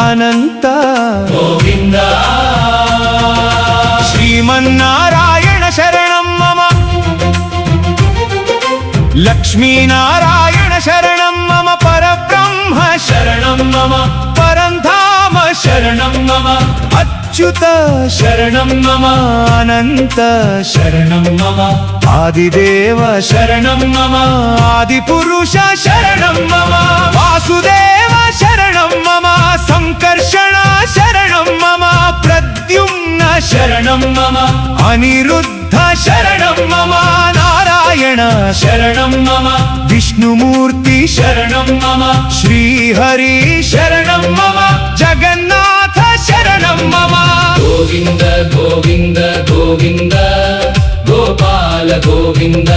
అనంత గోవింద శ్రీమన్నారాయణ శరణం మమ లక్ష్మీనారాయణ శరణం మమ పరబ్రహ్మ శరణం మమ పరంధామ శరణం మమ అచ్యుత శరణం మమ అనంత శరణం మమ ఆదిదేవ శరణం మమ ఆదిపురుష శరణం మమ వాసుదేవ శరణం మమ సంకర్షణ శరణం మమ ప్రద్యుమ్న శరణం మమ అనిరుద్ధ శరణం మమ నారాయణ శరణం మమ విష్ణుమూర్తి శరణం మమ శ్రీహరి శరణం మమ జగన్నాథ శరణం మమ గోవింద గోవింద గోవింద గోపాల గోవింద